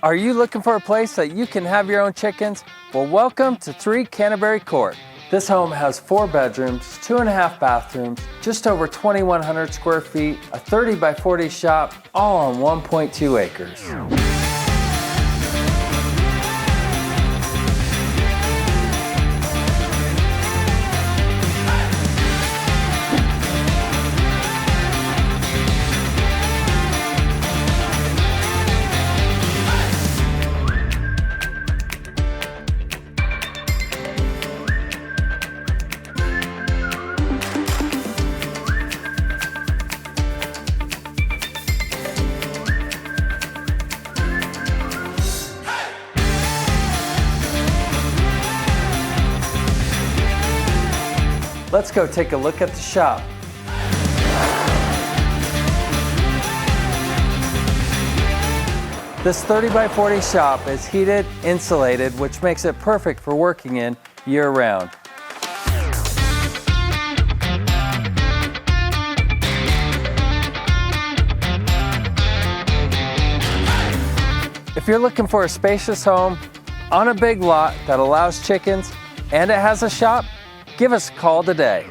Are you looking for a place that you can have your own chickens? Well, welcome to 3 Canterbury Court. This home has 4 bedrooms, 2.5 bathrooms, just over 2,100 square feet, a 30 by 40 shop, all on 1.2 acres. Let's go take a look at the shop. This 30 by 40 shop is heated, insulated, which makes it perfect for working in year-round. If you're looking for a spacious home on a big lot that allows chickens and it has a shop, give us a call today.